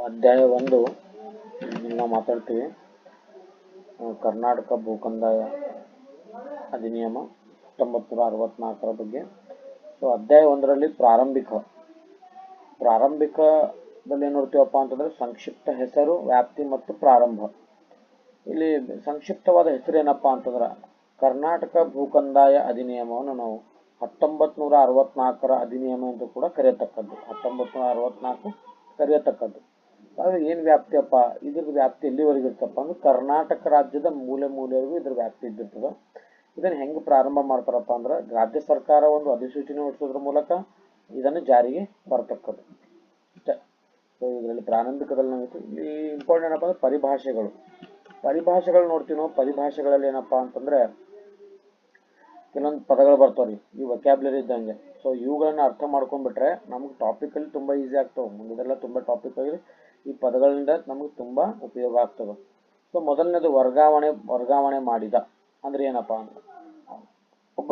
ಅಧ್ಯಾಯ 1 ನಾವು ಮಾತಾಡ್ತೀವಿ ಕರ್ನಾಟಕ ಭೂಕಂದಾಯ ಅಧಿನಿಯಮ 1964 ಬಗ್ಗೆ. ಸೊ ಅಧ್ಯಾಯ 1ರಲ್ಲಿ ಪ್ರಾರಂಭಿಕದಲ್ಲಿ ಏನು ನೋಡ್ತೀವಪ್ಪ ಅಂತಂದ್ರೆ ಸಂಕ್ಷಿಪ್ತ ಹೆಸರು, ವ್ಯಾಪ್ತಿ ಮತ್ತು ಪ್ರಾರಂಭ. ಇಲ್ಲಿ ಸಂಕ್ಷಿಪ್ತವಾದ ಹೆಸರು ಏನಪ್ಪಾ ಅಂತಂದ್ರೆ ಕರ್ನಾಟಕ ಭೂಕಂದಾಯ ಅಧಿನಿಯಮವನ್ನು ನಾವು 1964 ಅಧಿನಿಯಮ ಎಂದು ಕೂಡ ಕರೆಯತಕ್ಕದ್ದು. 1964 ಕರೆಯತಕ್ಕದ್ದು. ಆದ್ರೆ ಏನ್ ವ್ಯಾಪ್ತಿಯಪ್ಪ, ಇದ್ರ ವ್ಯಾಪ್ತಿ ಎಲ್ಲಿವರೆಗೆ ಇರ್ತಪ್ಪ ಅಂದ್ರೆ ಕರ್ನಾಟಕ ರಾಜ್ಯದ ಮೂಲೆವರೆಗೂ ಇದ್ರ ವ್ಯಾಪ್ತಿ ಇದ್ದಿರ್ತದ. ಇದನ್ನ ಹೆಂಗ್ ಪ್ರಾರಂಭ ಮಾಡ್ತಾರಪ್ಪ ಅಂದ್ರೆ ರಾಜ್ಯ ಸರ್ಕಾರ ಒಂದು ಅಧಿಸೂಚನೆ ಹೊರಡಿಸೋದ್ರ ಮೂಲಕ ಇದನ್ನು ಜಾರಿಗೆ ಬರ್ತಕ್ಕದ್ದು ಅಷ್ಟೇ. ಸೊ ಇದರಲ್ಲಿ ಪ್ರಾರಂಭಿಕದಲ್ಲಿ ನಾವು ಇಲ್ಲಿ ಇಂಪಾರ್ಟೆಂಟ್ ಏನಪ್ಪ ಅಂದ್ರೆ ಪರಿಭಾಷೆಗಳು ನೋಡ್ತೀವಿ ನಾವು. ಪರಿಭಾಷೆಗಳಲ್ಲಿ ಏನಪ್ಪಾ ಅಂತಂದ್ರೆ ಕೆಲವೊಂದು ಪದಗಳು ಬರ್ತಾವ್ರಿ, ಈ ವೊಕ್ಯಾಬ್ಯುಲರಿ ಇದ್ದಂಗೆ. ಸೊ ಇವುಗಳನ್ನ ಅರ್ಥ ಮಾಡ್ಕೊಂಡ್ಬಿಟ್ರೆ ನಮ್ಗೆ ಟಾಪಿಕ್ ಅಲ್ಲಿ ತುಂಬಾ ಈಸಿ ಆಗ್ತಾವ. ಮುಂದೆಲ್ಲ ತುಂಬಾ ಟಾಪಿಕ್ ಅಲ್ಲಿ ಈ ಪದಗಳಿಂದ ನಮ್ಗೆ ತುಂಬಾ ಉಪಯೋಗ ಆಗ್ತದೆ. ಸೊ ಮೊದಲನೇದು ವರ್ಗಾವಣೆ ಮಾಡಿದ ಅಂದ್ರೆ ಏನಪ್ಪಾ ಅಂದ್ರೆ ಒಬ್ಬ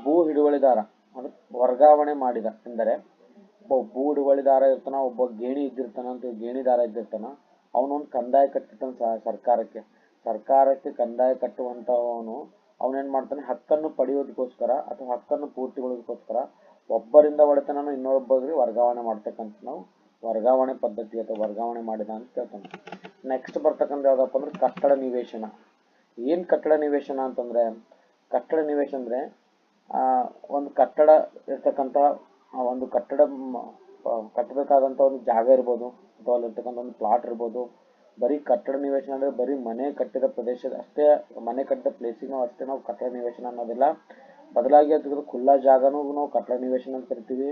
ಭೂ ಹಿಡುವಳಿದಾರ ಅಂದ್ರೆ ವರ್ಗಾವಣೆ ಮಾಡಿದ ಎಂದರೆ ಒಬ್ಬ ಭೂ ಹಿಡುವಳಿದಾರ ಇರ್ತಾನ, ಒಬ್ಬ ಗೇಣಿದಾರ ಇದ್ದಿರ್ತಾನ. ಅವನೊಂದು ಕಂದಾಯ ಕಟ್ಟಿರ್ತಾನ ಸರ್ಕಾರಕ್ಕೆ ಕಂದಾಯ ಕಟ್ಟುವಂತವನು. ಅವನೇನ್ ಮಾಡ್ತಾನೆ, ಹಕ್ಕನ್ನು ಪಡೆಯೋದಕ್ಕೋಸ್ಕರ ಅಥವಾ ಹಕ್ಕನ್ನು ಪೂರ್ತಿಗೊಳಿಸೋದಕ್ಕೋಸ್ಕರ ಒಬ್ಬರಿಂದ ಒಡೆತನ ಇನ್ನೊಬ್ಬರಿಗೆ ವರ್ಗಾವಣೆ ಮಾಡ್ತಕ್ಕಂಥ ನಾವು ವರ್ಗಾವಣೆ ಪದ್ಧತಿ ಅಥವಾ ವರ್ಗಾವಣೆ ಮಾಡಿದ ಅಂತ ಕೇಳ್ತಾನೆ. ನೆಕ್ಸ್ಟ್ ಬರ್ತಕ್ಕಂಥ ಯಾವ್ದಪ್ಪ ಅಂದ್ರೆ ಕಟ್ಟಡ ನಿವೇಶನ. ಏನ್ ಕಟ್ಟಡ ನಿವೇಶನ ಅಂತಂದ್ರೆ ಅಂದ್ರೆ ಒಂದು ಕಟ್ಟಡ ಇರ್ತಕ್ಕಂಥ ಒಂದು ಕಟ್ಟಬೇಕಾದಂತ ಒಂದು ಜಾಗ ಇರ್ಬೋದು ಅಥವಾ ಅಲ್ಲಿರ್ತಕ್ಕಂಥ ಒಂದು ಪ್ಲಾಟ್ ಇರ್ಬೋದು. ಬರೀ ಕಟ್ಟಡ ನಿವೇಶನ ಅಂದ್ರೆ ಬರೀ ಮನೆ ಕಟ್ಟಿದ ಪ್ರದೇಶದ ಅಷ್ಟೇ, ಮನೆ ಕಟ್ಟಿದ ಪ್ಲೇಸಿಗೆ ನಾವು ಅಷ್ಟೇ ನಾವು ಕಟ್ಟಡ ನಿವೇಶನ ಅನ್ನೋದಿಲ್ಲ. ಬದಲಾಗಿ ಅದು ಖುಲ್ಲಾ ಜಾಗನೂ ನಾವು ಕಟ್ಟಡ ನಿವೇಶನ ಅಂತ ಕರಿತೀವಿ,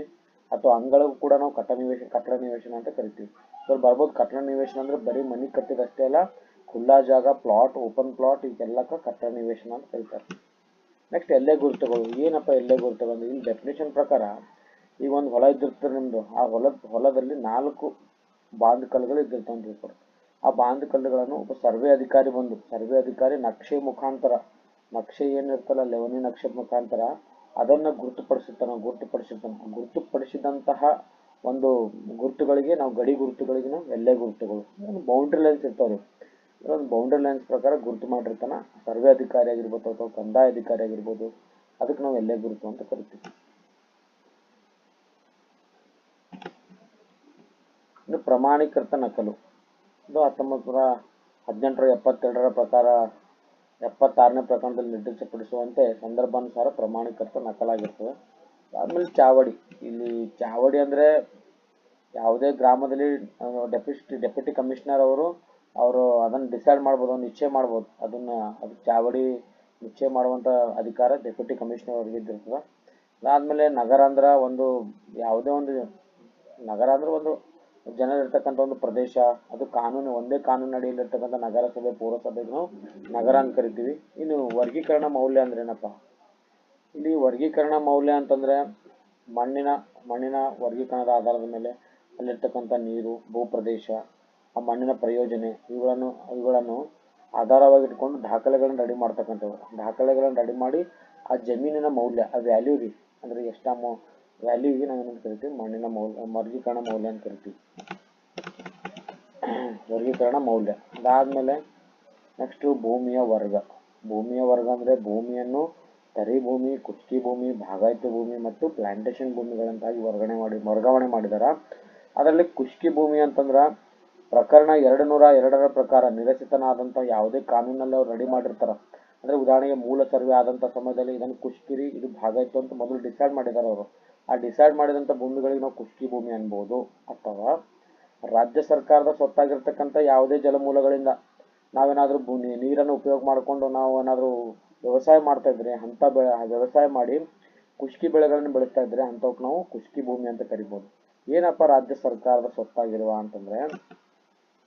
ಅಥವಾ ಅಂಗಳಿಗೂ ಕೂಡ ನಾವು ಕಟ್ಟಡ ನಿವೇಶನ ಅಂತ ಕರಿತೀವಿ. ಸೊ ಬರ್ಬೋದು ಕಟ್ಟಡ ನಿವೇಶನ ಅಂದ್ರೆ ಬರೀ ಮನೆ ಕಟ್ಟಿದಷ್ಟೇ ಅಲ್ಲ, ಖುಲ್ಲಾ ಜಾಗ, ಪ್ಲಾಟ್, ಓಪನ್ ಪ್ಲಾಟ್, ಇದೆಲ್ಲಕ್ಕ ಕಟ್ಟಡ ನಿವೇಶನ ಅಂತ ಕರೀತಾರೆ. ನೆಕ್ಸ್ಟ್ ಎಲ್ಲೆ ಗುರುತುಗಳು. ಏನಪ್ಪ ಎಲ್ಲೆ ಗುರುತುಗಳು ಅಂದ್ರೆ ಇಲ್ಲಿ ಡೆಫಿನೇಷನ್ ಪ್ರಕಾರ ಈಗ ಒಂದು ಹೊಲ ಇದ್ದಿರ್ತದೆ ನಿಮ್ದು. ಆ ಹೊಲದಲ್ಲಿ 4 ಬಾಂಧ್ ಕಲ್ಲುಗಳು ಇದ್ದಿರ್ತಾವ ಅಂತ ಹೇಳ್ತಾರೆ. ಆ ಬಾಂಧ್ ಕಲ್ಲುಗಳನ್ನು ಒಬ್ಬ ಸರ್ವೆ ಅಧಿಕಾರಿ ನಕ್ಷೆ ಏನಿರ್ತಲ್ಲ, ಲೆವನಿ ನಕ್ಷೆ ಮುಖಾಂತರ ಅದನ್ನ ಗುರುತುಪಡಿಸಿದಂತಹ ಒಂದು ಗುರುತುಗಳಿಗೆ ನಾವು ಗಡಿ ಗುರುತುಗಳಿಗೆ ನಾವು ಎಲ್ಲೆ ಗುರುತುಗಳು, ಬೌಂಡ್ರಿ ಲೈನ್ಸ್ ಇರ್ತಾವ್ರಿ. ಒಂದು ಬೌಂಡ್ರಿ ಲೈನ್ಸ್ ಪ್ರಕಾರ ಗುರುತು ಮಾಡಿರ್ತಾನ ಸರ್ವೆ ಅಧಿಕಾರಿ ಆಗಿರ್ಬೋದು ಅಥವಾ ಕಂದಾಯ ಅಧಿಕಾರಿ ಆಗಿರ್ಬೋದು. ಅದಕ್ಕೆ ನಾವು ಎಲ್ಲೆ ಗುರುತು ಅಂತ ಕರಿತೀವಿ. ಇನ್ನು ಪ್ರಮಾಣೀಕೃತ ನಕಲು. ಇದು 1918 ಪ್ರಕಾರ 76ನೇ ಪ್ರಕರಣದಲ್ಲಿ ನಿರ್ದಿಷ್ಟಪಡಿಸುವಂತೆ ಸಂದರ್ಭಾನುಸಾರ ಪ್ರಮಾಣೀಕೃತ ನಕಲಾಗಿರ್ತದೆ. ಆದ್ಮೇಲೆ ಚಾವಡಿ. ಇಲ್ಲಿ ಚಾವಡಿ ಅಂದ್ರೆ ಯಾವುದೇ ಗ್ರಾಮದಲ್ಲಿ ಡೆಪ್ಯೂಟಿ ಕಮಿಷನರ್ ಅವರು ಅದನ್ನ ಡಿಸೈಡ್ ಮಾಡ್ಬೋದು, ನಿಶ್ಚಯ ಮಾಡ್ಬೋದು. ಅದು ಚಾವಡಿ ನಿಶ್ಚಯ ಮಾಡುವಂತ ಅಧಿಕಾರ ಡೆಪ್ಯೂಟಿ ಕಮಿಷನರ್ ಅವರಿಗೆ ಇದ್ದಿರ್ತದೆ. ಅದಾದ್ಮೇಲೆ ನಗರ ಅಂದ್ರೆ ಒಂದು ಜನರಿರ್ತಕ್ಕಂಥ ಒಂದು ಪ್ರದೇಶ. ಅದು ಒಂದೇ ಕಾನೂನು ಅಡಿಯಲ್ಲಿ ಇರ್ತಕ್ಕಂಥ ನಗರಸಭೆ, ಪೌರಸಭೆಗೆ ನಾವು ನಗರ ಅಂತ ಕರಿತೀವಿ. ಇನ್ನು ವರ್ಗೀಕರಣ ಮೌಲ್ಯ ಅಂದ್ರೆ ಏನಪ್ಪಾ, ಇಲ್ಲಿ ವರ್ಗೀಕರಣ ಮೌಲ್ಯ ಅಂತಂದ್ರೆ ಮಣ್ಣಿನ ವರ್ಗೀಕರಣದ ಆಧಾರದ ಮೇಲೆ ಅಲ್ಲಿರ್ತಕ್ಕಂಥ ನೀರು, ಭೂಪ್ರದೇಶ, ಆ ಮಣ್ಣಿನ ಪ್ರಯೋಜನೆ, ಇವುಗಳನ್ನು ಆಧಾರವಾಗಿ ಇಟ್ಕೊಂಡು ದಾಖಲೆಗಳನ್ನು ರೆಡಿ ಮಾಡ್ತಕ್ಕಂಥವು. ದಾಖಲೆಗಳನ್ನು ರೆಡಿ ಮಾಡಿ ಆ ಜಮೀನಿನ ಮೌಲ್ಯ, ಆ ವ್ಯಾಲ್ಯೂ ರೀ, ಅಂದ್ರೆ ವ್ಯಾಲ್ಯೂಗೆ ನಾವು ಏನಂತ ಕರಿತೀವಿ, ವರ್ಗೀಕರಣ ಮೌಲ್ಯ ಅಂತ ಕರಿತೀವಿ, ವರ್ಗೀಕರಣ ಮೌಲ್ಯ. ಅದಾದ್ಮೇಲೆ ನೆಕ್ಸ್ಟ್ ಭೂಮಿಯ ವರ್ಗ ಅಂದ್ರೆ ಭೂಮಿಯನ್ನು ತರಿ ಭೂಮಿ, ಕುಸ್ಕಿ ಭೂಮಿ, ಭಾಗಾಯಿತ ಭೂಮಿ ಮತ್ತು ಪ್ಲಾಂಟೇಶನ್ ಭೂಮಿಗಳಂತಾಗಿ ವರ್ಗಾವಣೆ ಮಾಡಿದಾರ. ಅದರಲ್ಲಿ ಕುಸ್ಕಿ ಭೂಮಿ ಅಂತಂದ್ರ ಪ್ರಕರಣ 202 ಪ್ರಕಾರ ನಿರಸಿತನಾದಂತ ಯಾವುದೇ ಕಾನೂನಲ್ಲಿ ಅವ್ರು ರೆಡಿ ಮಾಡಿರ್ತಾರ. ಅಂದ್ರೆ ಉದಾಹರಣೆಗೆ ಮೂಲ ಸರ್ವೆ ಆದಂತ ಸಮಯದಲ್ಲಿ ಇದನ್ನು ಕುಸ್ಕಿರಿ, ಇದು ಭಾಗಾಯಿತು ಅಂತ ಮೊದಲು ಡಿಸೈಡ್ ಮಾಡಿದಾರ ಅವರು. ಆ ಡಿಸೈಡ್ ಮಾಡಿದಂತ ಭೂಮಿಗಳಿಗೆ ನಾವು ಕುಸ್ಕಿ ಭೂಮಿ ಅನ್ಬಹುದು. ಅಥವಾ ರಾಜ್ಯ ಸರ್ಕಾರದ ಸ್ವತ್ತಾಗಿರ್ತಕ್ಕಂಥ ಯಾವುದೇ ಜಲಮೂಲಗಳಿಂದ ನಾವೇನಾದ್ರೂ ನೀರನ್ನು ಉಪಯೋಗ ಮಾಡಿಕೊಂಡು ನಾವು ಏನಾದ್ರೂ ವ್ಯವಸಾಯ ಮಾಡ್ತಾ ಇದ್ರೆ, ವ್ಯವಸಾಯ ಮಾಡಿ ಕುಸ್ಕಿ ಬೆಳೆಗಳನ್ನು ಬೆಳೆಸ್ತಾ ಇದ್ರೆ ಅಂತವಕ್ಕೆ ನಾವು ಕುಸ್ಕಿ ಭೂಮಿ ಅಂತ ಕರಿಬಹುದು. ಏನಪ್ಪಾ ರಾಜ್ಯ ಸರ್ಕಾರದ ಸ್ವತ್ತಾಗಿರುವ ಅಂತಂದ್ರೆ,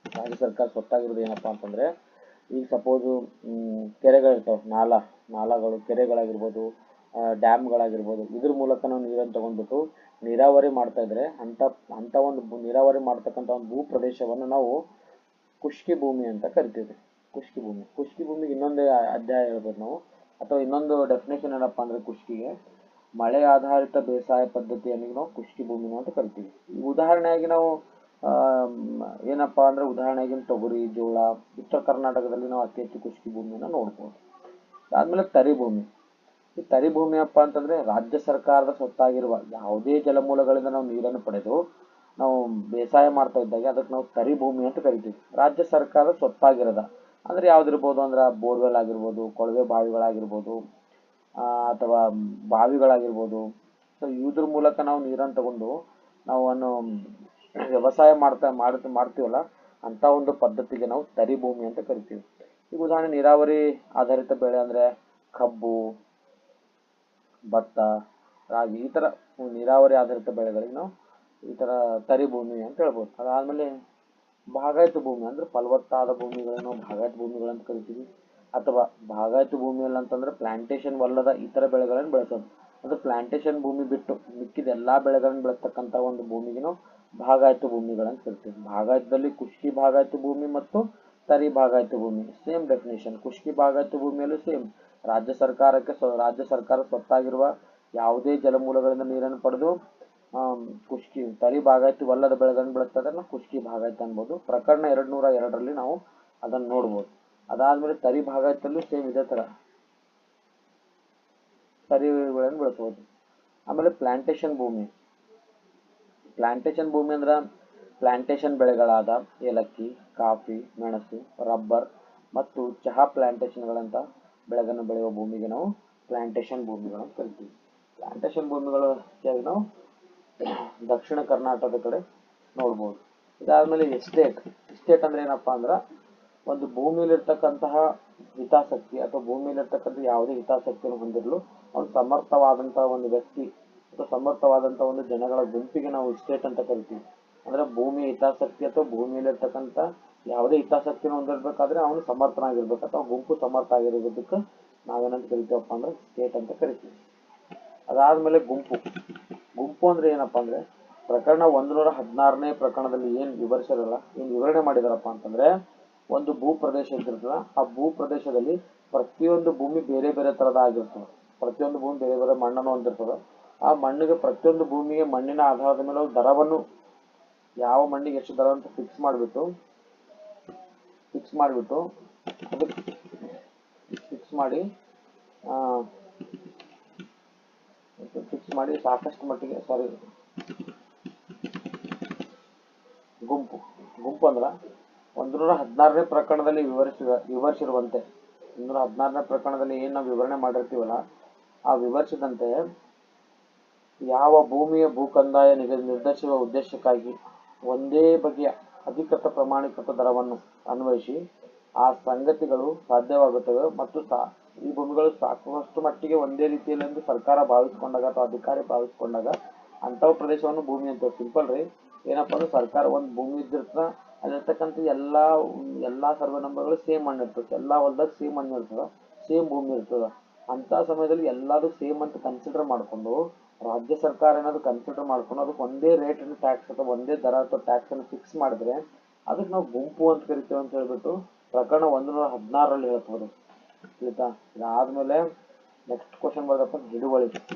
ರಾಜ್ಯ ಸರ್ಕಾರ ಸ್ವತ್ತಾಗಿರೋದು ಏನಪ್ಪಾ ಅಂತಂದ್ರೆ, ಈಗ ಸಪೋಸ್ ಕೆರೆಗಳಿರ್ತಾವ, ನಾಲಾಗಳು, ಕೆರೆಗಳಾಗಿರ್ಬೋದು, ಡ್ಯಾಮ್ಗಳಾಗಿರ್ಬೋದು. ಇದ್ರ ಮೂಲಕ ನಾವು ನೀರನ್ನು ತಗೊಂಡ್ಬಿಟ್ಟು ನೀರಾವರಿ ಮಾಡ್ತಾ ಇದ್ರೆ ಅಂತ ಒಂದು ನೀರಾವರಿ ಮಾಡ್ತಕ್ಕಂಥ ಒಂದು ಭೂ ಪ್ರದೇಶವನ್ನು ನಾವು ಕುಸ್ಕಿ ಭೂಮಿ ಅಂತ ಕರಿತೀವಿ. ಖುಷ್ಕಿ ಭೂಮಿ. ಖುಷ್ಕಿ ಭೂಮಿಗೆ ಇನ್ನೊಂದು ಅಧ್ಯಾಯ ಹೇಳ್ಬೋದು ನಾವು, ಅಥವಾ ಇನ್ನೊಂದು ಡೆಫಿನೇಷನ್ ಏನಪ್ಪ ಅಂದ್ರೆ ಖುಷ್ಕಿಗೆ ಮಳೆ ಆಧಾರಿತ ಬೇಸಾಯ ಪದ್ಧತಿಯನ್ನು ನಾವು ಖುಷ್ಕಿ ಭೂಮಿನೂ ಅಂತ ಕರಿತೀವಿ. ಈ ಉದಾಹರಣೆಯಾಗಿ ನಾವು ಏನಪ್ಪಾ ಅಂದ್ರೆ ಉದಾಹರಣೆಗೆ ತೊಗರಿ, ಜೋಳ, ಉತ್ತರ ಕರ್ನಾಟಕದಲ್ಲಿ ನಾವು ಅತಿ ಹೆಚ್ಚು ಖುಷ್ಕಿ ಭೂಮಿಯನ್ನು ನೋಡ್ಬೋದು. ಅದಾದ್ಮೇಲೆ ತರಿ ಭೂಮಿ. ಈ ತರಿ ಭೂಮಿ ಅಪ್ಪ ಅಂತಂದ್ರೆ ರಾಜ್ಯ ಸರ್ಕಾರದ ಸ್ವತ್ತಾಗಿರುವ ಯಾವುದೇ ಜಲಮೂಲಗಳಿಂದ ನಾವು ನೀರನ್ನು ಪಡೆದು ನಾವು ಬೇಸಾಯ ಮಾಡ್ತಾ ಇದ್ದಾಗ ಅದಕ್ಕೆ ನಾವು ತರಿ ಭೂಮಿ ಅಂತ ಕರಿತೀವಿ. ರಾಜ್ಯ ಸರ್ಕಾರದ ಸ್ವತ್ತಾಗಿರೋದ ಅಂದ್ರೆ ಯಾವ್ದಿರ್ಬೋದು ಅಂದ್ರೆ ಬೋರ್ವೆಲ್ ಆಗಿರ್ಬೋದು, ಕೊಳವೆ ಬಾವಿಗಳಾಗಿರ್ಬೋದು, ಅಥವಾ ಬಾವಿಗಳಾಗಿರ್ಬೋದು. ಸೊ ಇದ್ರ ಮೂಲಕ ನಾವು ನೀರನ್ನು ತಗೊಂಡು ನಾವು ವ್ಯವಸಾಯ ಮಾಡ್ತೀವಲ್ಲ ಅಂತ ಒಂದು ಪದ್ಧತಿಗೆ ನಾವು ತರಿ ಭೂಮಿ ಅಂತ ಕರಿತೀವಿ. ಈಗ ಉದಾಹರಣೆ ನೀರಾವರಿ ಆಧಾರಿತ ಬೆಳೆ ಅಂದ್ರೆ ಕಬ್ಬು, ಭತ್ತ, ರಾಗಿ, ಈ ತರ ನೀರಾವರಿ ಆಧಾರಿತ ಬೆಳೆಗಳಿಗೆ ನಾವು ಈ ತರ ತರಿ ಭೂಮಿ ಅಂತ ಹೇಳ್ಬೋದು. ಅದಾದ್ಮೇಲೆ ಬಾಗಾಯತು ಭೂಮಿ ಅಂದ್ರೆ ಫಲವತ್ತಾದ ಭೂಮಿಗಳನ್ನು ಬಾಗಾಯತು ಭೂಮಿಗಳಂತ ಕರಿತೀವಿ. ಅಥವಾ ಬಾಗಾಯತು ಭೂಮಿಯಲ್ಲಿ ಅಂತಂದ್ರೆ ಪ್ಲಾಂಟೇಶನ್ ವಲ್ಲದ ಇತರ ಬೆಳೆಗಳನ್ನು ಬೆಳೆಸೋದು. ಅದು ಪ್ಲಾಂಟೇಶನ್ ಭೂಮಿ ಬಿಟ್ಟು ಮಿಕ್ಕಿದ ಎಲ್ಲಾ ಬೆಳೆಗಳನ್ನು ಬೆಳೆಸ್ತಕ್ಕಂಥ ಒಂದು ಭೂಮಿಗೆ ನಾವು ಬಾಗಾಯತು ಭೂಮಿಗಳಂತ ಕರಿತೀವಿ. ಬಾಗಾಯತದಲ್ಲಿ ಖುಷ್ಕಿ ಬಾಗಾಯತು ಭೂಮಿ ಮತ್ತು ತರಿ ಬಾಗಾಯತು ಭೂಮಿ ಸೇಮ್ ಡೆಫಿನೇಷನ್. ಖುಷ್ಕಿ ಬಾಗಾಯತು ಭೂಮಿಯಲ್ಲೂ ಸೇಮ್ ರಾಜ್ಯ ಸರ್ಕಾರ ಸ್ವತ್ತಾಗಿರುವ ಯಾವುದೇ ಜಲಮೂಲಗಳಿಂದ ನೀರನ್ನು ಪಡೆದು ಖುಷ್ಕಿ ತರಿ ಬಾಗಾಯತು ವಲ್ಲದ ಬೆಳೆಗಳನ್ನು ಬೆಳೆಸ್ತದೆ ನಾವು ಖುಷ್ಕಿ ಬಾಗಾಯತು ಅನ್ಬೋದು. ಪ್ರಕರಣ 202ರಲ್ಲಿ ನಾವು ಅದನ್ನು ನೋಡ್ಬೋದು. ಅದಾದ್ಮೇಲೆ ತರಿ ಬಾಗಾಯತಲ್ಲೂ ಸೇಮ್ ಇದೇ ತರ ತರಿ ಬೆಳೆಗಳನ್ನು ಬೆಳೆಸಬಹುದು. ಆಮೇಲೆ ಪ್ಲಾಂಟೇಶನ್ ಭೂಮಿ. ಪ್ಲಾಂಟೇಶನ್ ಭೂಮಿ ಅಂದ್ರೆ ಪ್ಲಾಂಟೇಶನ್ ಬೆಳೆಗಳಾದ ಏಲಕ್ಕಿ, ಕಾಫಿ, ಮೆಣಸು, ರಬ್ಬರ್ ಮತ್ತು ಚಹಾ ಪ್ಲಾಂಟೇಶನ್ಗಳಂತ ಬೆಳೆಗಳನ್ನು ಬೆಳೆಯುವ ಭೂಮಿಗೆ ನಾವು ಪ್ಲಾಂಟೇಶನ್ ಭೂಮಿಗಳನ್ನು ಕರಿತೀವಿ. ಪ್ಲಾಂಟೇಶನ್ ಭೂಮಿಗಳು ನಾವು ದಕ್ಷಿಣ ಕರ್ನಾಟಕದ ಕಡೆ ನೋಡ್ಬೋದು. ಇದಾದ್ಮೇಲೆ ಎಸ್ಟೇಟ್ ಅಂದ್ರೆ ಏನಪ್ಪಾ ಅಂದ್ರೆ ಒಂದು ಭೂಮಿಯಲ್ಲಿರ್ತಕ್ಕಂತಹ ಹಿತಾಸಕ್ತಿ ಅಥವಾ ಭೂಮಿಯಲ್ಲಿರ್ತಕ್ಕಂಥ ಯಾವುದೇ ಹಿತಾಸಕ್ತಿಯನ್ನು ಹೊಂದಿರಲು ಒಂದು ಸಮರ್ಥವಾದಂತಹ ಒಂದು ವ್ಯಕ್ತಿ ಅಥವಾ ಸಮರ್ಥವಾದಂತಹ ಒಂದು ಜನಗಳ ಗುಂಪಿಗೆ ನಾವು ಎಸ್ಟೇಟ್ ಅಂತ ಕರಿತೀವಿ. ಅಂದ್ರೆ ಭೂಮಿ ಹಿತಾಸಕ್ತಿ ಅಥವಾ ಭೂಮಿಯಲ್ಲಿರ್ತಕ್ಕಂಥ ಯಾವುದೇ ಹಿತಾಸಕ್ತಿಯನ್ನು ಹೊಂದಿರ್ಬೇಕಾದ್ರೆ ಅವನು ಸಮರ್ಥನಾಗಿರ್ಬೇಕು ಅಥವಾ ಗುಂಪು ಸಮರ್ಥ ಆಗಿರೋದಕ್ಕೆ ನಾವೇನಂತ ಕರಿತೀವಪ್ಪ ಅಂದ್ರೆ ಸ್ಟೇಟ್ ಅಂತ ಕರಿತೀವಿ. ಅದಾದ್ಮೇಲೆ ಗುಂಪು ಅಂದ್ರೆ ಏನಪ್ಪಾ ಅಂದ್ರೆ ಪ್ರಕರಣ 116ನೇ ಪ್ರಕರಣದಲ್ಲಿ ಏನ್ ವಿವರಣೆ ಮಾಡಿದಾರಪ್ಪ ಅಂತಂದ್ರೆ ಒಂದು ಭೂ ಪ್ರದೇಶ ಇರ್ತದಲ್ಲ, ಆ ಭೂ ಪ್ರದೇಶದಲ್ಲಿ ಪ್ರತಿಯೊಂದು ಭೂಮಿ ಬೇರೆ ಬೇರೆ ತರದ ಆಗಿರ್ತದೆ. ಪ್ರತಿಯೊಂದು ಭೂಮಿ ಬೇರೆ ಬೇರೆ ಮಣ್ಣನ್ನು ಹೊಂದಿರ್ತದೆ. ಆ ಮಣ್ಣಿಗೆ ಪ್ರತಿಯೊಂದು ಭೂಮಿಗೆ ಮಣ್ಣಿನ ಆಧಾರದ ಮೇಲೆ ದರವನ್ನು ಯಾವ ಮಣ್ಣಿಗೆ ಎಷ್ಟು ದರ ಅಂತ ಫಿಕ್ಸ್ ಮಾಡಿಬಿಟ್ಟು ಅದಕ್ಕೆ ಫಿಕ್ಸ್ ಮಾಡಿ ಸಾಕಷ್ಟು ಮಟ್ಟಿಗೆ ಗುಂಪು ಅಂದ್ರ 116ನೇ ಪ್ರಕರಣದಲ್ಲಿ ವಿವರಿಸಿರುವಂತೆ 116ನೇ ಪ್ರಕರಣದಲ್ಲಿ ಏನ್ ನಾವು ವಿವರಣೆ ಮಾಡಿರ್ತೀವಲ್ಲ ಆ ವಿವರಿಸಿದಂತೆ ಯಾವ ಭೂಮಿಯ ಭೂಕಂದಾಯ ನಿರ್ಧರಿಸುವ ಉದ್ದೇಶಕ್ಕಾಗಿ ಒಂದೇ ಬಗೆಯ ಅಧಿಕೃತ ಪ್ರಮಾಣೀಕೃತ ದರವನ್ನು ಅನ್ವಯಿಸಿ ಆ ಸಂಗತಿಗಳು ಸಾಧ್ಯವಾಗುತ್ತವೆ ಮತ್ತು ಈ ಭೂಮಿಗಳು ಸಾಕಷ್ಟು ಮಟ್ಟಿಗೆ ಒಂದೇ ರೀತಿಯಲ್ಲಿ ಎಂದು ಸರ್ಕಾರ ಭಾವಿಸಿಕೊಂಡಾಗ ಅಥವಾ ಅಧಿಕಾರಿ ಭಾವಿಸಿಕೊಂಡಾಗ ಅಂಥವು ಪ್ರದೇಶವನ್ನು ಭೂಮಿ ಅಂತ. ಸಿಂಪಲ್ ರೀ, ಏನಪ್ಪಾ ಅಂದ್ರೆ ಸರ್ಕಾರ ಒಂದು ಭೂಮಿ ಇದ್ದಿರ್ತದ, ಅಲ್ಲಿರ್ತಕ್ಕಂಥ ಎಲ್ಲಾ ಸರ್ವೆ ನಂಬರ್ಗಳು ಸೇಮ್ ಮಣ್ಣು ಇರ್ತದೆ, ಎಲ್ಲಾ ಹೊಲದಾಗ ಸೇಮ್ ಮಣ್ಣು ಇರ್ತದ, ಸೇಮ್ ಭೂಮಿ ಇರ್ತದ. ಅಂತ ಸಮಯದಲ್ಲಿ ಎಲ್ಲಾರು ಸೇಮ್ ಅಂತ ಕನ್ಸಿಡರ್ ಮಾಡ್ಕೊಂಡು ರಾಜ್ಯ ಸರ್ಕಾರ ಏನಾದ್ರು ಕನ್ಸಿಡರ್ ಮಾಡ್ಕೊಂಡು ಅದಕ್ಕೆ ಒಂದೇ ರೇಟ್ ಅನ್ನು ಟ್ಯಾಕ್ಸ್ ಅಥವಾ ಒಂದೇ ದರ ಅಥವಾ ಟ್ಯಾಕ್ಸ್ ಅನ್ನು ಫಿಕ್ಸ್ ಮಾಡಿದ್ರೆ ಅದಕ್ಕೆ ನಾವು ಗುಂಪು ಅಂತ ಕರಿತೇವೆ ಅಂತ ಹೇಳ್ಬಿಟ್ಟು ಪ್ರಕರಣ 116ರಲ್ಲಿ ಹೇಳ್ಬೋದು. ತಿಳಿತಾ? ಇದಾದ್ಮೇಲೆ ನೆಕ್ಸ್ಟ್ ಕ್ವಶನ್ ಬರೋದಪ್ಪ ಹಿಡುವಳಿ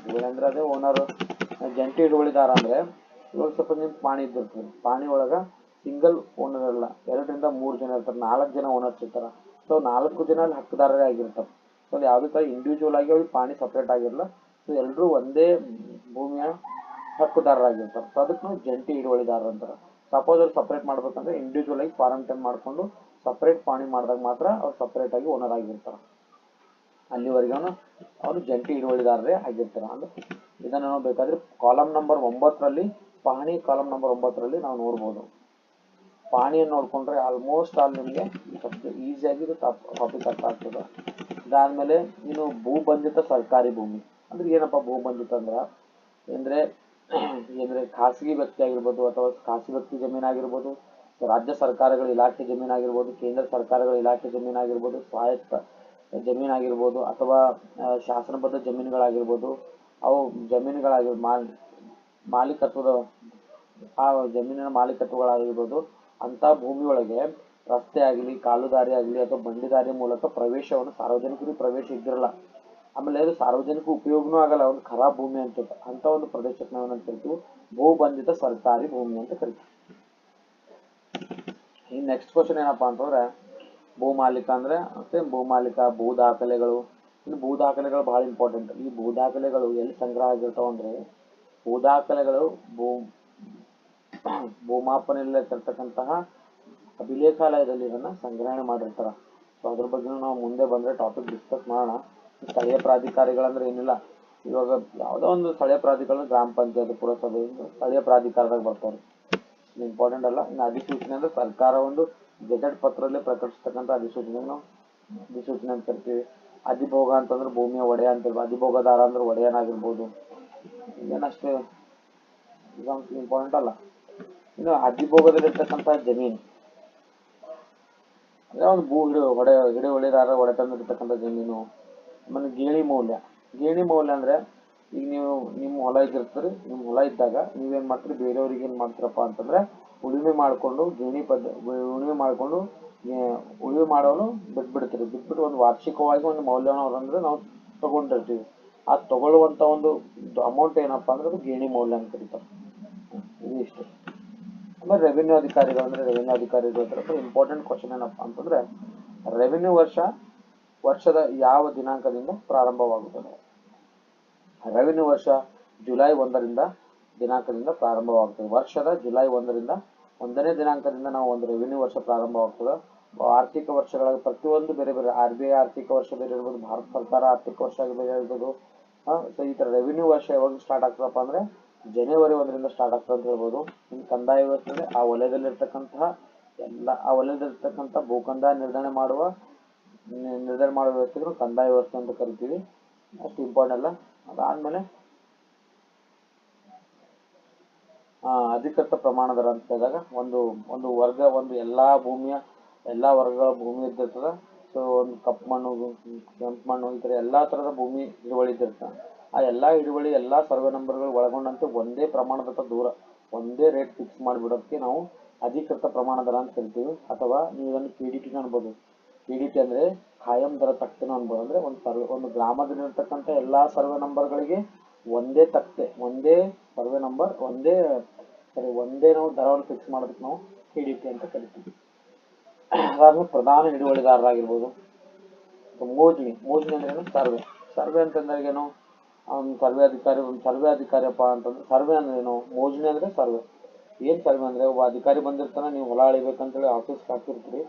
ಅಂದ್ರೆ ಅದೇ ಓನರ್ ಜಂಟಿ ಹಿಡುವಳಿದಾರ ಅಂದ್ರೆ ಇವಾಗ ಸ್ವಲ್ಪ ನಿಮ್ ಪಾಣಿ ಇದ್ದಿರ್ತದೆ, ಪಾಣಿ ಒಳಗ ಸಿಂಗಲ್ ಓನರ್ ಅಲ್ಲ, 2 ರಿಂದ 3 ಜನ ಇರ್ತಾರೆ, 4 ಜನ ಓನರ್ಸ್ ಇರ್ತಾರ. ಸೊ 4 ಜನ ಅಲ್ಲಿ ಹಕ್ಕುದಾರರೇ ಆಗಿರ್ತಾರೆ. ಸೊ ಅದು ಯಾವುದೇ ತರ ಇಂಡಿವಿಜುವಲ್ ಆಗಿ ಅವ್ರಿಗೆ ಪಾಣಿ ಸಪ್ರೇಟ್ ಆಗಿರಲ್ಲ. ಸೊ ಎಲ್ಲರೂ ಒಂದೇ ಭೂಮಿಯ ಹಕ್ಕುದಾರರಾಗಿರ್ತಾರೆ. ಸೊ ಅದಕ್ಕೆ ನಾವು ಜಂಟಿ ಹಿಡುವಳಿದಾರ ಅಂತಾರೆ. ಸಪೋಸ್ ಅವ್ರು ಸಪ್ರೇಟ್ ಮಾಡ್ಬೇಕಂದ್ರೆ ಇಂಡಿವಿಜುವಲ್ ಆಗಿ ಫಾರಂ 10 ಮಾಡ್ಕೊಂಡು ಸಪ್ರೇಟ್ ಪಾಣಿ ಮಾಡಿದಾಗ ಮಾತ್ರ ಅವ್ರು ಸಪ್ರೇಟ್ ಆಗಿ ಓನರ್ ಆಗಿರ್ತಾರೆ. ಅಲ್ಲಿವರೆಗೆ ಅವರು ಜಂಟಿ ಹಿಡುವಳಿದಾರರೇ ಆಗಿರ್ತಾರೆ. ಅಂದ್ರೆ ಇದನ್ನು ನಾವು ಬೇಕಾದ್ರೆ ಕಾಲಮ್ ನಂಬರ್ 9ರಲ್ಲಿ ಪಹಣಿ ಕಾಲಮ್ ನಂಬರ್ 9ರಲ್ಲಿ ನಾವು ನೋಡ್ಬೋದು. ಪಾಣಿಯನ್ನು ನೋಡ್ಕೊಂಡ್ರೆ ಆಲ್ಮೋಸ್ಟ್ ಆಲ್ ನಿಮಗೆ ಈಸಿಯಾಗಿ ಟಾಪಿಕ್ ಅರ್ಥ ಆಗ್ತದೆ. ಇದಾದ್ಮೇಲೆ ಇನ್ನು ಭೂಬಂಧಿತ ಸರ್ಕಾರಿ ಭೂಮಿ ಅಂದ್ರೆ ಏನಪ್ಪಾ ಭೂಬಂಧಿತ ಅಂದ್ರೆ ಖಾಸಗಿ ವ್ಯಕ್ತಿ ಆಗಿರ್ಬೋದು ಅಥವಾ ಖಾಸಗಿ ವ್ಯಕ್ತಿ ಜಮೀನಾಗಿರ್ಬೋದು, ರಾಜ್ಯ ಸರ್ಕಾರಗಳ ಇಲಾಖೆ ಜಮೀನಾಗಿರ್ಬೋದು, ಕೇಂದ್ರ ಸರ್ಕಾರಗಳ ಇಲಾಖೆ ಜಮೀನಾಗಿರ್ಬೋದು, ಸ್ವಾಯತ್ತ ಜಮೀನಾಗಿರ್ಬೋದು ಅಥವಾ ಶಾಸನಬದ್ಧ ಜಮೀನುಗಳಾಗಿರ್ಬೋದು. ಅವು ಮಾಲೀಕತ್ವದ ಆ ಜಮೀನಿನ ಮಾಲೀಕತ್ವಗಳಾಗಿರ್ಬೋದು. ಅಂತ ಭೂಮಿ ಒಳಗೆ ರಸ್ತೆ ಆಗಲಿ, ಕಾಲು ದಾರಿ ಆಗಲಿ ಅಥವಾ ಬಂಡಿ ದಾರಿ ಮೂಲಕ ಪ್ರವೇಶವನ್ನು ಸಾರ್ವಜನಿಕರಿಗೆ ಪ್ರವೇಶ ಇದ್ದಿರಲ್ಲ. ಆಮೇಲೆ ಅದು ಸಾರ್ವಜನಿಕ ಉಪಯೋಗನೂ ಆಗಲ್ಲ, ಒಂದು ಖರಾಬ್ ಭೂಮಿ ಅಂತ ಅಂತ ಒಂದು ಪ್ರದೇಶಕ್ಕೆ ನಾವು ಏನಂತ ಕರಿತೀವಿ, ಭೂಬಂಧಿತ ಸರ್ಕಾರಿ ಭೂಮಿ ಅಂತ ಕರಿತೀವಿ. ಈ ನೆಕ್ಸ್ಟ್ ಕ್ವಶನ್ ಏನಪ್ಪಾ ಅಂತಂದ್ರೆ ಭೂಮಾಲೀಕ ಅಂದ್ರೆ ಮತ್ತೆ ಭೂಮಾಲೀಕ, ಭೂ ದಾಖಲೆಗಳು. ಇನ್ನು ಭೂ ದಾಖಲೆಗಳು ಬಹಳ ಇಂಪಾರ್ಟೆಂಟ್. ಈ ಭೂ ದಾಖಲೆಗಳು ಎಲ್ಲಿ ಸಂಗ್ರಹ ಆಗಿರ್ತಾವ ಅಂದ್ರೆ ಭೂ ದಾಖಲೆಗಳು ಭೂಮಾಪನೆಯಲ್ಲಿರ್ತಕ್ಕಂತಹ ಅಭಿಲೇಖಾಲಯದಲ್ಲಿ ಇದನ್ನ ಸಂಗ್ರಹಣೆ ಮಾಡಿರ್ತಾರ. ಸೊ ಅದ್ರ ಬಗ್ಗೆ ನಾವು ಮುಂದೆ ಬಂದ್ರೆ ಟಾಪಿಕ್ ಡಿಸ್ಕಸ್ ಮಾಡೋಣ. ಸ್ಥಳೀಯ ಪ್ರಾಧಿಕಾರಿಗಳಂದ್ರೆ ಏನಿಲ್ಲ, ಇವಾಗ ಯಾವುದೋ ಒಂದು ಸ್ಥಳೀಯ ಪ್ರಾಧಿಕಾರ, ಗ್ರಾಮ ಪಂಚಾಯತ್, ಪುರಸಭೆ, ಸ್ಥಳೀಯ ಪ್ರಾಧಿಕಾರದಾಗ ಬರ್ತಾರೆ, ಇಂಪಾರ್ಟೆಂಟ್ ಅಲ್ಲ. ಇನ್ನು ಅಧಿಸೂಚನೆ ಅಂದ್ರೆ ಸರ್ಕಾರ ಒಂದು ಗೆಜೆಟ್ ಪತ್ರದಲ್ಲಿ ಪ್ರಕಟಿಸ್ತಕ್ಕಂಥ ಅಧಿಸೂಚನೆ ನಾವು ಅಧಿಸೂಚನೆ ಅಂತ ಕರಿತೀವಿ. ಅಧಿಭೋಗ ಅಂತಂದ್ರೆ ಭೂಮಿಯ ಒಡೆಯ ಅಂತ, ಅಧಿಭೋಗದಾರ ಅಂದ್ರೆ ಒಡೆಯನಾಗಿರ್ಬೋದು. ಏನಷ್ಟೇ ಇಂಪಾರ್ಟೆಂಟ್ ಅಲ್ಲ. ಇನ್ನು ಅಧಿಭೋಗದಲ್ಲಿರ್ತಕ್ಕಂಥ ಜಮೀನು ಅಂದ್ರೆ ಒಂದು ಭೂ ಹಿಡುವಳಿದಾರರ ಒಡೆತನದಲ್ಲಿರ್ತಕ್ಕಂಥ ಜಮೀನು. ಆಮೇಲೆ ಗೇಣಿ ಮೌಲ್ಯ ಅಂದ್ರೆ ಈಗ ನೀವು ನಿಮ್ಮ ಹೊಲ ಇದ್ದಿರ್ತೀರಿ, ನಿಮ್ಮ ಹೊಲ ಇದ್ದಾಗ ನೀವೇನ್ ಮಾಡ್ತೀರಿ, ಬೇರೆಯವ್ರಿಗೆ ಏನ್ ಮಾಡ್ತೀರಪ್ಪ ಅಂತಂದ್ರೆ ಉಳುಮೆ ಮಾಡ್ಕೊಂಡು ಉಳುಮೆ ಮಾಡ್ಕೊಂಡು ಉಳುಮೆ ಮಾಡೋನು ಬಿಟ್ಬಿಟ್ಟು ಒಂದು ವಾರ್ಷಿಕವಾಗಿ ಒಂದು ಮೌಲ್ಯವನ್ನು ಅಂದ್ರೆ ನಾವು ತಗೊಂಡಿರ್ತೀವಿ. ಆ ತಗೊಳ್ಳುವಂತ ಒಂದು ಅಮೌಂಟ್ ಏನಪ್ಪಾ ಅಂದ್ರೆ ಅದು ಗೇಣಿ ಮೌಲ್ಯ ಅಂತ ಕರೀತಾರೆ. ಇದು ಇಷ್ಟು. ಆಮೇಲೆ ರೆವಿನ್ಯೂ ಅಧಿಕಾರಿಗಳು ಅಂದ್ರೆ ರೆವಿನ್ಯೂ ಅಧಿಕಾರಿಗಳು ಹತ್ರ ಇಂಪಾರ್ಟೆಂಟ್ ಕ್ವಶನ್ ಏನಪ್ಪಾ ಅಂತಂದ್ರೆ ರೆವಿನ್ಯೂ ವರ್ಷದ ಯಾವ ದಿನಾಂಕದಿಂದ ಪ್ರಾರಂಭವಾಗುತ್ತದೆ? ರೆವಿನ್ಯೂ ವರ್ಷ ಜುಲೈ 1ರಿಂದ ದಿನಾಂಕದಿಂದ ಪ್ರಾರಂಭವಾಗ್ತದೆ. ವರ್ಷದ ಜುಲೈ 1ನೇ ದಿನಾಂಕದಿಂದ ನಾವು ಒಂದು ರೆವಿನ್ಯೂ ವರ್ಷ ಪ್ರಾರಂಭವಾಗ್ತದೆ. ಆರ್ಥಿಕ ವರ್ಷಗಳ ಪ್ರತಿಯೊಂದು ಬೇರೆ ಬೇರೆ, RBI ಆರ್ಥಿಕ ವರ್ಷ ಬೇರೆ ಇರ್ಬೋದು, ಭಾರತ ಸರ್ಕಾರ ಆರ್ಥಿಕ ವರ್ಷ ಬೇರೆ ಇರ್ಬೋದು. ಸೊ ಈ ತರ ರೆವಿನ್ಯೂ ವರ್ಷ ಯಾವಾಗ ಸ್ಟಾರ್ಟ್ ಆಗ್ತದಪ್ಪ ಅಂದ್ರೆ ಜನವರಿ 1ರಿಂದ ಸ್ಟಾರ್ಟ್ ಆಗ್ತದೆ ಅಂತ ಹೇಳ್ಬೋದು. ಇನ್ನು ಕಂದಾಯ ವ್ಯವಸ್ಥೆ ಅಂದ್ರೆ ಆ ವಲಯದಲ್ಲಿರ್ತಕ್ಕಂಥ ಭೂಕಂದಾಯ ನಿರ್ಧರಣೆ ಮಾಡುವ ವ್ಯವಸ್ಥೆಗಳು ಕಂದಾಯ ವ್ಯವಸ್ಥೆ ಅಂತ ಕರಿತೀವಿ. ಅಷ್ಟು ಇಂಪಾರ್ಟೆಂಟ್ ಅಲ್ಲ. ಅದಾದ್ಮೇಲೆ ಅಧಿಕೃತ ಪ್ರಮಾಣ ದರ ಅಂತ ಹೇಳಿದಾಗ ಒಂದು ವರ್ಗ, ಒಂದು ಎಲ್ಲಾ ವರ್ಗಗಳ ಭೂಮಿ ಇದ್ದಿರ್ತದ. ಸೊ ಒಂದು ಕಪ್ಪು ಮಣ್ಣು, ಕೆಂಪು ಮಣ್ಣು, ಈ ತರ ಎಲ್ಲಾ ತರದ ಭೂಮಿ ಹಿಡುವಳಿ ಇದ್ದಿರ್ತದೆ. ಆ ಎಲ್ಲಾ ಹಿಡುವಳಿ, ಎಲ್ಲಾ ಸರ್ವೆ ನಂಬರ್ಗಳು ಒಳಗೊಂಡಂತೆ ಒಂದೇ ಪ್ರಮಾಣದ ದೂರ, ಒಂದೇ ರೇಟ್ ಫಿಕ್ಸ್ ಮಾಡಿಬಿಡೋದಕ್ಕೆ ನಾವು ಅಧಿಕೃತ ಪ್ರಮಾಣ ದರ ಅಂತ ಕರಿತೀವಿ. ಅಥವಾ ನೀವು ಇದನ್ನು KDT ಅನ್ಬೋದು. KDT ಅಂದ್ರೆ ಖಾಯಂ ದರ ತಖ್ತೆನೂ ಅನ್ಬೋದು. ಅಂದ್ರೆ ಒಂದು ಗ್ರಾಮದಲ್ಲಿರ್ತಕ್ಕಂಥ ಎಲ್ಲಾ ಸರ್ವೆ ನಂಬರ್ಗಳಿಗೆ ಒಂದೇ ತಖ್ತೆ, ಒಂದೇ ಸರ್ವೆ ನಂಬರ್, ಒಂದೇ ನಾವು ದರವನ್ನು ಫಿಕ್ಸ್ ಮಾಡೋದಕ್ಕೆ ನಾವು KDT ಅಂತ ಕರಿತೀವಿ. ಅದಾದ್ಮೇಲೆ ಪ್ರಧಾನ ಹಿಡುವಳಿದಾರರಾಗಿರ್ಬೋದು. ಮೋಜಣಿ ಅಂದ್ರೆ ಏನು? ಸರ್ವೆ ಅಂತಂದಾಗ ಏನು? ಸರ್ವೆ ಅಧಿಕಾರಿಯಪ್ಪ ಅಂತಂದ್ರೆ ಸರ್ವೆ ಅಂದ್ರೆ ಏನು? ಮೋಜಣಿ ಅಂದ್ರೆ ಸರ್ವೆ. ಏನ್ ಸರ್ವೆ ಅಂದ್ರೆ ಒಬ್ಬ ಅಧಿಕಾರಿ ಬಂದಿರ್ತಾನ, ನೀವು ಹೊಲ ಅಳಿಬೇಕಂತೇಳಿ ಆಫೀಸ್ಗೆ ಹಾಕಿರ್ತೀರಿ.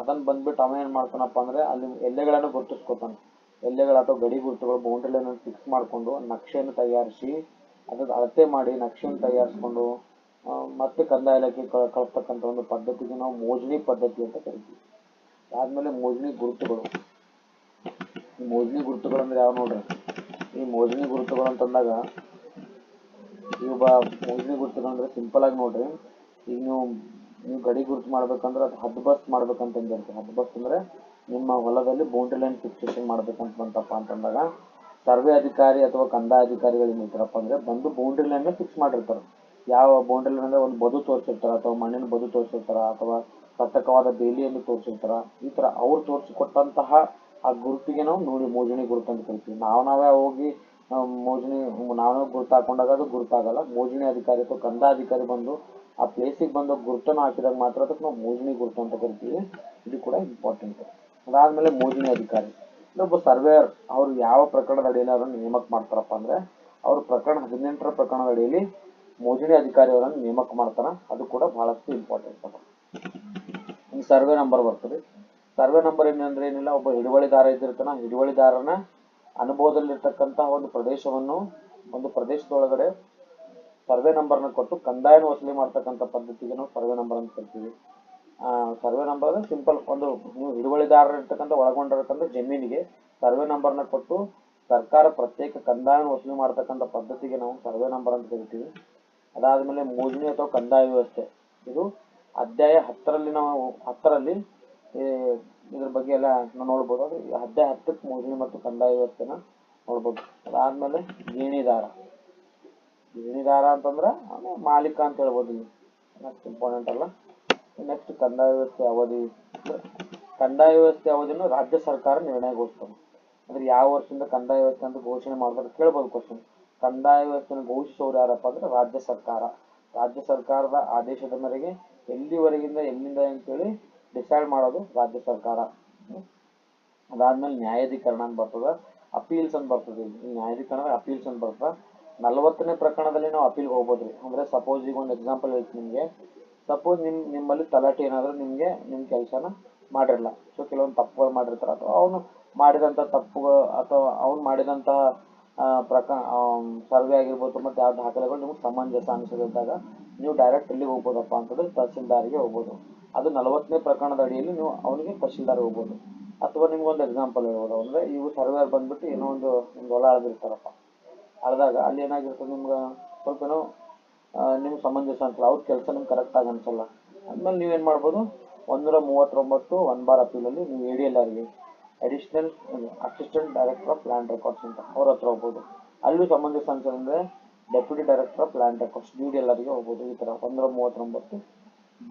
ಅದನ್ನ ಬಂದ್ಬಿಟ್ಟು ಅವ ಏನ್ ಮಾಡ್ತಾನಪ್ಪ ಅಂದ್ರೆ ಅಲ್ಲಿ ಎಲ್ಲೆಗಳನ್ನು ಗುರುತಿಸ್ಕೊತಾನೆ. ಎಲ್ಲೆಗಳು ಅಥವಾ ಗಡಿ ಗುರುತುಗಳು, ಬೌಂಡ್ರಿ ಲೈನ್ ಫಿಕ್ಸ್ ಮಾಡ್ಕೊಂಡು ನಕ್ಷೆಯನ್ನು ತಯಾರಿಸಿ ಅದ್ರ ಅಳತೆ ಮಾಡಿ ನಕ್ಷೆಯನ್ನು ತಯಾರಿಸ್ಕೊಂಡು ಮತ್ತೆ ಕಂದಾಯ ಇಲಾಖೆ ಕಳಿಸ್ತಕ್ಕಂಥ ಒಂದು ಪದ್ಧತಿಗೆ ನಾವು ಮೋಜಣಿ ಪದ್ಧತಿ ಅಂತ ಕರಿತೀವಿ. ಆದ್ಮೇಲೆ ಮೋಜಣಿ ಗುರುತುಗಳು ಅಂದ್ರೆ ಯಾವ ನೋಡ್ರಿ? ಈ ಮೋಜಣಿ ಗುರುತುಗಳು ಅಂತಂದಾಗ ಮೋಜಣಿ ಗುರುತುಗಳು ಅಂದ್ರೆ ಸಿಂಪಲ್ ಆಗಿ ನೋಡ್ರಿ, ಈಗ ನೀವು ಗಡಿ ಗುರುತು ಮಾಡ್ಬೇಕಂದ್ರೆ ಅದು ಹದ್ಬಸ್ತ್ ಮಾಡ್ಬೇಕಂತಂದಿರ್ತೀವಿ. ಹದ್ಬಸ್ತ್ ಅಂದ್ರೆ ನಿಮ್ಮ ಹೊಲದಲ್ಲಿ ಬೌಂಡ್ರಿ ಲೈನ್ ಫಿಕ್ಸೇಷನ್ ಮಾಡ್ಬೇಕಂತ ಬಂತಪ್ಪ ಅಂತಂದಾಗ ಸರ್ವೆ ಅಧಿಕಾರಿ ಅಥವಾ ಕಂದಾಯ ಅಧಿಕಾರಿಗಳು ಏನ್ ಮಾಡ್ತಾರಪ್ಪ ಅಂದ್ರೆ ಬಂದು ಬೌಂಡ್ರಿ ಲೈನ್ ಫಿಕ್ಸ್ ಮಾಡಿರ್ತಾರೆ. ಯಾವ ಬೌಂಡ್ರಿ ಲೈನ್ ಅಂದ್ರೆ ಒಂದು ಬದು ತೋರಿಸಿರ್ತಾರ, ಅಥವಾ ಮಣ್ಣಿನ ಬದು ತೋರಿಸಿರ್ತಾರ, ಅಥವಾ ಕೃತಕವಾದ ಬೇಲಿಯನ್ನು ತೋರಿಸಿರ್ತಾರ. ಈ ತರ ಅವ್ರು ತೋರಿಸಿಕೊಟ್ಟಂತಹ ಆ ಗುರುತಿಗೆ ನಾವು ಮೋಜಣಿ ಗುರುತು ಅಂತ ಕರಿತೀವಿ. ನಾವೇ ಹೋಗಿ ನಾವೇ ಗುರುತು ಹಾಕೊಂಡಾಗ ಅದು ಗುರುತಾಗಲ್ಲ. ಮೋಜಣಿ ಅಧಿಕಾರಿ ಅಥವಾ ಕಂದಾಯ ಅಧಿಕಾರಿ ಬಂದು ಆ ಪ್ಲೇಸಿಗೆ ಬಂದು ಗುರುತನ್ನು ಹಾಕಿದಾಗ ಮಾತ್ರ ಅದಕ್ಕೆ ನಾವು ಮೋಜಣಿ ಗುರುತು ಅಂತ ಕರಿತೀವಿ. ಇದು ಕೂಡ ಇಂಪಾರ್ಟೆಂಟ್. ಅದಾದ್ಮೇಲೆ ಮೋಜಣಿ ಅಧಿಕಾರಿ ಒಬ್ಬ ಸರ್ವೇಯರ್, ಅವ್ರು ಯಾವ ಪ್ರಕರಣದ ಅಡಿಯಲ್ಲಿ ಅವರನ್ನು ನೇಮಕ ಮಾಡ್ತಾರಪ್ಪ ಅಂದ್ರೆ ಅವ್ರು ಪ್ರಕರಣ 18ರ ಪ್ರಕರಣದ ಅಡಿಯಲ್ಲಿ ಮೋಜಣಿ ಅಧಿಕಾರಿ ಅವರನ್ನು ನೇಮಕ ಮಾಡ್ತಾರ. ಅದು ಕೂಡ ಬಹಳಷ್ಟು ಇಂಪಾರ್ಟೆಂಟ್ ಅದ. ಈ ಸರ್ವೆ ನಂಬರ್ ಬರ್ತದೆ. ಸರ್ವೆ ನಂಬರ್ ಏನಂದ್ರೆ ಏನಿಲ್ಲ, ಒಬ್ಬ ಹಿಡುವಳಿದಾರ ಇದ್ದಿರ್ತಾನ, ಹಿಡುವಳಿದಾರನ ಅನುಭವದಲ್ಲಿರ್ತಕ್ಕಂತಹ ಒಂದು ಪ್ರದೇಶದೊಳಗಡೆ ಸರ್ವೆ ನಂಬರ್ನ ಕೊಟ್ಟು ಕಂದಾಯನ ವಸೂಲಿ ಮಾಡ್ತಕ್ಕಂಥ ಪದ್ಧತಿಗೆ ನಾವು ಸರ್ವೆ ನಂಬರ್ ಅಂತ ಕರಿತೀವಿ. ಸರ್ವೆ ನಂಬರ್ ಅಂದ್ರೆ ಸಿಂಪಲ್, ನೀವು ಹಿಡುವಳಿದಾರರು ಇರ್ತಕ್ಕಂಥ ಒಳಗೊಂಡಿರ್ತಕ್ಕಂಥ ಜಮೀನಿಗೆ ಸರ್ವೆ ನಂಬರ್ನ ಕೊಟ್ಟು ಸರ್ಕಾರ ಪ್ರತ್ಯೇಕ ಕಂದಾಯ ವಸೂಲಿ ಮಾಡ್ತಕ್ಕಂಥ ಪದ್ಧತಿಗೆ ನಾವು ಸರ್ವೆ ನಂಬರ್ ಅಂತ ಕರಿತೀವಿ. ಅದಾದ್ಮೇಲೆ ಮೋಜಣಿ ಅಥವಾ ಕಂದಾಯ ವ್ಯವಸ್ಥೆ, ಇದು ಅಧ್ಯಾಯ 10ರಲ್ಲಿ ಇದ್ರ ಬಗ್ಗೆ ಎಲ್ಲ ನಾವು ನೋಡ್ಬೋದು. ಅಧ್ಯಾಯ 10ಕ್ಕೆ ಮೋಜಣಿ ಮತ್ತು ಕಂದಾಯ ವ್ಯವಸ್ಥೆನ ನೋಡ್ಬೋದು. ಅದಾದ್ಮೇಲೆ ಗೇಣಿದಾರ ಅಂತಂದ್ರೆ ಮಾಲೀಕ ಅಂತ ಹೇಳ್ಬೋದು. ಇಲ್ಲಿ ಅಷ್ಟು ಇಂಪಾರ್ಟೆಂಟ್ ಅಲ್ಲ. ನೆಕ್ಸ್ಟ್ ಕಂದಾಯ ವ್ಯವಸ್ಥೆ ಅವಧಿ. ಕಂದಾಯ ವ್ಯವಸ್ಥೆ ಅವಧಿಯನ್ನು ರಾಜ್ಯ ಸರ್ಕಾರ ನಿರ್ಣಯಗೊಳಿಸ್ತದೆ. ಅಂದ್ರೆ ಯಾವ ವರ್ಷದಿಂದ ಕಂದಾಯ ವ್ಯವಸ್ಥೆ ಅಂತ ಘೋಷಣೆ ಮಾಡ್ತಾರೆ ಕೇಳ್ಬೋದು ಕ್ವಶನ್. ಕಂದಾಯ ವ್ಯವಸ್ಥೆಯನ್ನು ಘೋಷಿಸೋರು ಯಾರಪ್ಪ ಅಂದ್ರೆ ರಾಜ್ಯ ಸರ್ಕಾರ. ರಾಜ್ಯ ಸರ್ಕಾರದ ಆದೇಶದ ಮೇರೆಗೆ ಎಲ್ಲಿವರೆಗಿಂದ ಎಲ್ಲಿಂದ ಅಂತೇಳಿ ಡಿಸೈಡ್ ಮಾಡೋದು ರಾಜ್ಯ ಸರ್ಕಾರ. ಅದಾದ್ಮೇಲೆ ನ್ಯಾಯಾಧೀಕರಣ ಅಂತ ಬರ್ತದೆ, ಅಪೀಲ್ಸ್ ಅಂತ ಬರ್ತದೆ. ಈ ನ್ಯಾಯಾಧೀಕರಣ ಅಪೀಲ್ಸ್ ಅಂತ ಬರ್ತದೆ. 40ನೇ ಪ್ರಕರಣದಲ್ಲಿ ನಾವು ಅಪೀಲ್ಗೆ ಹೋಗ್ಬೋದ್ರಿ. ಅಂದ್ರೆ ಸಪೋಸ್ ಈಗ ಒಂದು ಎಕ್ಸಾಂಪಲ್ ಹೇಳ್ತೀನಿ ನಿಮಗೆ. ಸಪೋಸ್ ನಿಮ್ಮಲ್ಲಿ ತಲಾಟೆ ಏನಾದರೂ ನಿಮ್ಮ ಕೆಲಸನ ಮಾಡಿರಲ್ಲ. ಸೊ ಕೆಲವೊಂದು ತಪ್ಪುಗಳು ಮಾಡಿರ್ತಾರೆ, ಅಥವಾ ಅವನು ಮಾಡಿದಂಥ ತಪ್ಪುಗಳು ಅಥವಾ ಅವನು ಮಾಡಿದಂಥ ಸರ್ವೆ ಆಗಿರ್ಬೋದು ಮತ್ತು ಯಾವ ದಾಖಲೆಗಳು ನಿಮ್ಗೆ ಸಮಂಜಸ ಅನಿಸದಿದ್ದಾಗ ನೀವು ಡೈರೆಕ್ಟ್ ಎಲ್ಲಿಗೆ ಹೋಗ್ಬೋದಪ್ಪ ಅಂತಂದ್ರೆ ತಹಸೀಲ್ದಾರಿಗೆ ಹೋಗ್ಬೋದು. ಅದು 40ನೇ ಪ್ರಕರಣದ ಅಡಿಯಲ್ಲಿ ನೀವು ಅವನಿಗೆ ತಹಸೀಲ್ದಾರ್ ಹೋಗ್ಬೋದು. ಅಥವಾ ನಿಮ್ಗೊಂದು ಎಕ್ಸಾಂಪಲ್ ಹೇಳ್ಬೋದು. ಅಂದರೆ ಇವು ಸರ್ವೇರ್ ಬಂದ್ಬಿಟ್ಟು ಏನೋ ಒಂದು ಹೊಲ ಅಳೆದಿರ್ತಾರಪ್ಪ. ಅಳೆದಾಗ ಅಲ್ಲಿ ಏನಾಗಿರ್ತದೆ, ನಿಮ್ಗೆ ಸ್ವಲ್ಪ ಏನೋ ನಿಮ್ಗೆ ಸಮಂಜಸ ಅನ್ಸಲ್ಲ, ಅವ್ರ ಕೆಲಸ ನಿಮ್ಗೆ ಕರೆಕ್ಟಾಗಿ ಅನ್ಸಲ್ಲ. ಆದ್ಮೇಲೆ ನೀವೇನು ಮಾಡ್ಬೋದು, 139 1 ಬಾರ್ ಅಪೀಲಲ್ಲಿ ನೀವು ADLRಗೆ additional assistant director of land records ಅಂತ ಅವ್ರ ಹತ್ರ ಹೋಗ್ಬೋದು. ಅಲ್ಲೂ ಸಮಂಜಸ ಅನ್ಸಂದ್ರೆ deputy director of land records DDLRಗೆ ಹೋಗ್ಬೋದು. ಈ ಥರ 139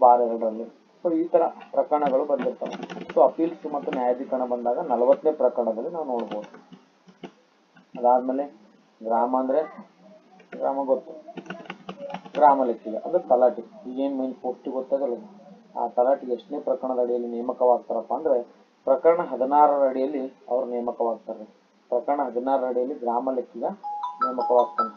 ಬಾರ್ 2ರಲ್ಲಿ. ಸೊ ಈ ಥರ ಪ್ರಕರಣಗಳು ಬಂದಿರ್ತವೆ. ಸೊ ಅಪೀಲ್ಸ್ ಮತ್ತು ನ್ಯಾಯಾಧೀಕರಣ ಬಂದಾಗ 40ನೇ ಪ್ರಕರಣದಲ್ಲಿ ನಾವು ನೋಡ್ಬೋದು. ಅದಾದಮೇಲೆ ಗ್ರಾಮ ಅಂದರೆ ಗ್ರಾಮ ಗೊತ್ತು, ಗ್ರಾಮ ಲೆಕ್ಕಿಗ ಅಂದರೆ ತಲಾಟಿ. ಈಗೇನು ಮೇನ್ ಪೋಸ್ಟಿಗೆ ಗೊತ್ತಾಗಲ್ಲ, ಆ ತಲಾಟಿಗೆ ಎಷ್ಟನೇ ಪ್ರಕರಣದ ಅಡಿಯಲ್ಲಿ ನೇಮಕವಾಗ್ತಾರಪ್ಪ ಅಂದರೆ ಪ್ರಕರಣ 16ರ ಅಡಿಯಲ್ಲಿ ಅವರು ನೇಮಕವಾಗ್ತಾರೆ. ಪ್ರಕರಣ 16ರ ಅಡಿಯಲ್ಲಿ ಗ್ರಾಮ ಲೆಕ್ಕಿಗ ನೇಮಕವಾಗ್ತಾನೆ.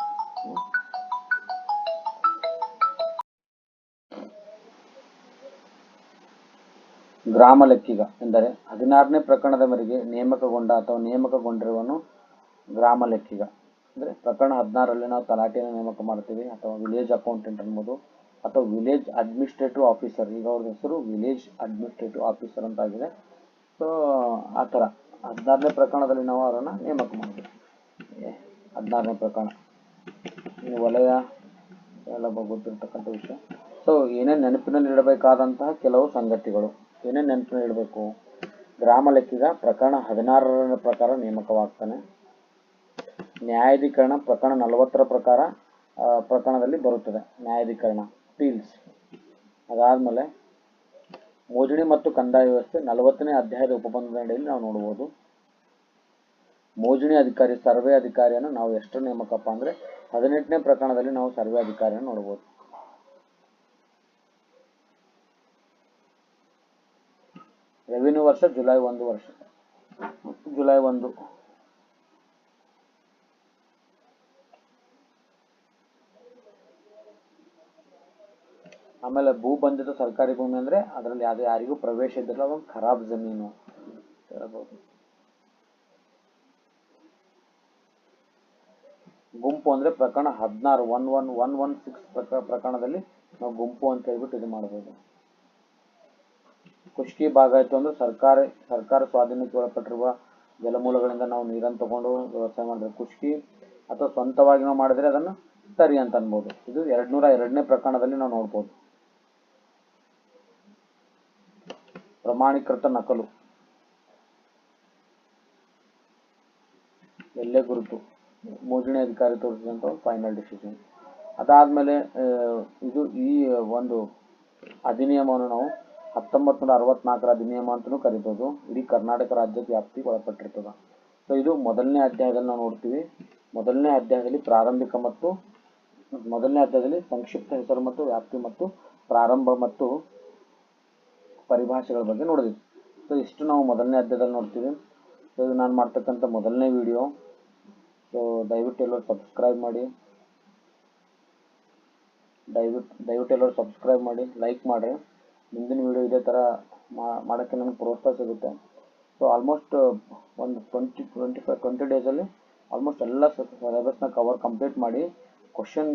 ಗ್ರಾಮ ಲೆಕ್ಕಿಗ ಎಂದರೆ 16ನೇ ಪ್ರಕರಣದ ಮೇರೆಗೆ ನೇಮಕಗೊಂಡ ಅಥವಾ ನೇಮಕಗೊಂಡಿರುವನು ಗ್ರಾಮ ಲೆಕ್ಕಿಗ. ಅಂದರೆ ಪ್ರಕರಣ 16ರಲ್ಲಿ ನಾವು ತಲಾಟಿಯನ್ನು ನೇಮಕ ಮಾಡ್ತೀವಿ, ಅಥವಾ ವಿಲೇಜ್ ಅಕೌಂಟೆಂಟ್ ಅನ್ಬೋದು, ಅಥವಾ ವಿಲೇಜ್ ಅಡ್ಮಿನಿಸ್ಟ್ರೇಟಿವ್ ಆಫೀಸರ್. ಈಗ ಅವ್ರ ಹೆಸರು ವಿಲೇಜ್ ಅಡ್ಮಿನಿಸ್ಟ್ರೇಟಿವ್ ಆಫೀಸರ್ ಅಂತ ಆಗಿದೆ. ಸೊ ಆ ಥರ 16ನೇ ಪ್ರಕರಣದಲ್ಲಿ ನಾವು ಅವರನ್ನು ನೇಮಕ ಮಾಡ್ತೀವಿ. 16ನೇ ಪ್ರಕರಣ ವಲಯ ಎಲ್ಲ ಗೊತ್ತಿರ್ತಕ್ಕಂಥ ವಿಷಯ. ಸೊ ಏನೇನು ನೆನಪಿನಲ್ಲಿ ಇಡಬೇಕಾದಂತಹ ಕೆಲವು ಸಂಗತಿಗಳು. ಏನೇನು ನೆನಪಿನಲ್ಲಿ ಇಡಬೇಕು, ಗ್ರಾಮ ಲೆಕ್ಕಿಗ ಪ್ರಕರಣ 16ರ ಪ್ರಕಾರ ನೇಮಕವಾಗ್ತಾನೆ. ನ್ಯಾಯಾಧೀಕರಣ ಪ್ರಕರಣ 40ರ ಪ್ರಕರಣದಲ್ಲಿ ಬರುತ್ತದೆ ನ್ಯಾಯಾಧೀಕರಣ ಅಪೀಲ್ಸ್. ಅದಾದಮೇಲೆ ಮೋಜಣಿ ಮತ್ತು ಕಂದಾಯ ವ್ಯವಸ್ಥೆ 40ನೇ ಅಧ್ಯಾಯದ ಉಪಬಂಧದ ಅಡಿಯಲ್ಲಿ ನಾವು ನೋಡ್ಬೋದು. ಮೋಜಣಿ ಅಧಿಕಾರಿ ಸರ್ವೆ ಅಧಿಕಾರಿಯನ್ನು ನಾವು ಎಷ್ಟು ನೇಮಕಪ್ಪ ಅಂದರೆ 18ನೇ ಪ್ರಕರಣದಲ್ಲಿ ನಾವು ಸರ್ವೆ ಅಧಿಕಾರಿಯನ್ನು ನೋಡ್ಬೋದು. ರೆವಿನ್ಯೂ ವರ್ಷ ಜುಲೈ 1 ವರ್ಷ, ಜುಲೈ 1. ಆಮೇಲೆ ಭೂಬಂಧಿತ ಸರ್ಕಾರಿ ಭೂಮಿ ಅಂದರೆ ಅದರಲ್ಲಿ ಯಾರಿಗೂ ಪ್ರವೇಶ ಇದ್ದಿಲ್ಲ, ಅದೊಂದು ಖರಾಬ್ ಜಮೀನು ಹೇಳ್ಬೋದು. ಗುಂಪು ಅಂದರೆ ಪ್ರಕರಣ 16 116 ಪ್ರಕರಣದಲ್ಲಿ ನಾವು ಗುಂಪು ಅಂತ ಹೇಳ್ಬಿಟ್ಟು ಇದು ಮಾಡ್ಬೋದು. ಖುಷ್ಕಿ ಭಾಗ ಆಯಿತು ಅಂದರೆ ಸರ್ಕಾರ ಸ್ವಾಧೀನಕ್ಕೆ ಒಳಪಟ್ಟಿರುವ ಜಲಮೂಲಗಳಿಂದ ನಾವು ನೀರನ್ನು ತಗೊಂಡು ವ್ಯವಸಾಯ ಮಾಡಿದ್ರೆ ಖುಷ್ಕಿ, ಅಥವಾ ಸ್ವಂತವಾಗಿ ನಾವು ಮಾಡಿದ್ರೆ ಅದನ್ನು ತರಿ ಅಂತ ಅನ್ಬೋದು. ಇದು 202ನೇ ಪ್ರಕರಣದಲ್ಲಿ ನಾವು ನೋಡ್ಬೋದು. ಪ್ರಮಾಣೀಕೃತ ನಕಲು, ಎಲ್ಲೇ ಗುರುತು, ಮೋಜಣಿ ಅಧಿಕಾರಿ ತೋರಿಸಿದಂಥ ಫೈನಲ್ ಡಿಸಿಷನ್. ಅದಾದಮೇಲೆ ಈ ಒಂದು ಅಧಿನಿಯಮವನ್ನು ನಾವು 1964ರ ಅಧಿನಿಯಮ ಅಂತಲೂ ಕರಿಬೋದು. ಇಡೀ ಕರ್ನಾಟಕ ರಾಜ್ಯಕ್ಕೆ ವ್ಯಾಪ್ತಿಗೆ ಒಳಪಟ್ಟಿರ್ತದೆ. ಸೊ ಇದು ಮೊದಲನೇ ಅಧ್ಯಾಯದಲ್ಲಿ ನಾವು ನೋಡ್ತೀವಿ. ಮೊದಲನೇ ಅಧ್ಯಾಯದಲ್ಲಿ ಸಂಕ್ಷಿಪ್ತ ಹೆಸರು ಮತ್ತು ವ್ಯಾಪ್ತಿ ಮತ್ತು ಪ್ರಾರಂಭ ಮತ್ತು ಪರಿಭಾಷೆಗಳ ಬಗ್ಗೆ ನೋಡಿದ್ವಿ. ಸೊ ಇಷ್ಟು ನಾವು ಮೊದಲನೇ ಅಧ್ಯಾಯದಲ್ಲಿ ನೋಡ್ತೀವಿ. ಸೊ ಇದು ನಾನು ಮಾಡ್ತಕ್ಕಂಥ ಮೊದಲನೇ ವಿಡಿಯೋ. ಸೊ ದಯವಿಟ್ಟು ಎಲ್ಲರೂ ಸಬ್ಸ್ಕ್ರೈಬ್ ಮಾಡಿ, ಲೈಕ್ ಮಾಡಿರಿ. ಮುಂದಿನ ವಿಡಿಯೋ ಇದೇ ಥರ ಮಾಡೋಕ್ಕೆ ನನಗೆ ಪ್ರೋತ್ಸಾಹ ಸಿಗುತ್ತೆ. ಸೊ ಆಲ್ಮೋಸ್ಟ್ ಒಂದು 20 ಡೇಸಲ್ಲಿ ಆಲ್ಮೋಸ್ಟ್ ಎಲ್ಲ ಸಿಲೆಬಸ್ನ ಕಂಪ್ಲೀಟ್ ಮಾಡಿ ಕ್ವಶನ್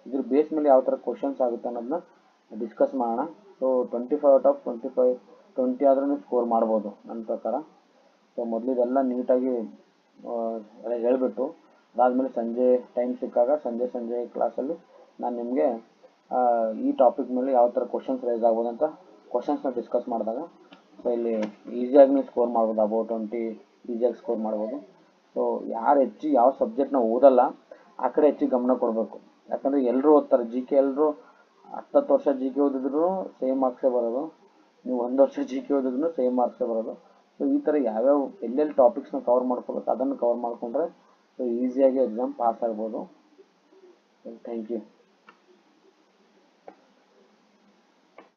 ಇದ್ರ ಬೇಸ್ ಮೇಲೆ ಯಾವ ಥರ ಕ್ವಶನ್ಸ್ ಆಗುತ್ತೆ ಅನ್ನೋದನ್ನ ಡಿಸ್ಕಸ್ ಮಾಡೋಣ. ಸೊ 25 ಔಟ್ ಆಫ್ 25 20 ಆದ್ರೂ ನೀವು ಸ್ಕೋರ್ ಮಾಡ್ಬೋದು ನನ್ನ ಪ್ರಕಾರ. ಸೊ ಮೊದಲು ಇದೆಲ್ಲ ನೀಟಾಗಿ ಹೇಳಿಬಿಟ್ಟು ಅದಾದಮೇಲೆ ಸಂಜೆ ಟೈಮ್ ಸಿಕ್ಕಾಗ ಸಂಜೆ ಕ್ಲಾಸಲ್ಲಿ ನಾನು ನಿಮಗೆ ಈ ಟಾಪಿಕ್ ಮೇಲೆ ಯಾವ ಥರ ಕ್ವಶನ್ಸ್ ರೈಸ್ ಆಗ್ಬೋದು ಅಂತ ಕ್ವಶನ್ಸ್ನ ಡಿಸ್ಕಸ್ ಮಾಡಿದಾಗ ಸೊ ಇಲ್ಲಿ ಈಸಿಯಾಗಿ ನೀವು ಸ್ಕೋರ್ ಮಾಡ್ಬೋದು. ಅಬೌಟ್ 20 ಈಸಿಯಾಗಿ ಸ್ಕೋರ್ ಮಾಡ್ಬೋದು. ಸೊ ಯಾರು ಯಾವ ಸಬ್ಜೆಕ್ಟ್ನ ಓದಲ್ಲ ಆ ಕಡೆ ಹೆಚ್ಚಿಗೆ ಗಮನ ಕೊಡಬೇಕು. ಯಾಕಂದರೆ ಎಲ್ಲರೂ ಓದ್ತಾರೆ, GK ಎಲ್ಲರೂ 10 ವರ್ಷ ಜಿ ಕೆ ಓದಿದ್ರು ಸೇಮ್ ಮಾರ್ಕ್ಸೇ ಬರೋದು, ನೀವು 1 ವರ್ಷ ಜಿ ಕೆ ಓದಿದ್ರು ಸೇಮ್ ಮಾರ್ಕ್ಸೇ ಬರೋದು. ಸೊ ಈ ಥರ ಯಾವ್ಯಾವ ಎಲ್ಲೆಲ್ಲಿ ಟಾಪಿಕ್ಸ್ನ ಕವರ್ ಮಾಡ್ಕೋಬೇಕು ಅದನ್ನು ಕವರ್ ಮಾಡಿಕೊಂಡ್ರೆ ಸೊ ಈಸಿಯಾಗಿ ಎಕ್ಸಾಮ್ ಪಾಸ್ ಆಗ್ಬೋದು. Thank you.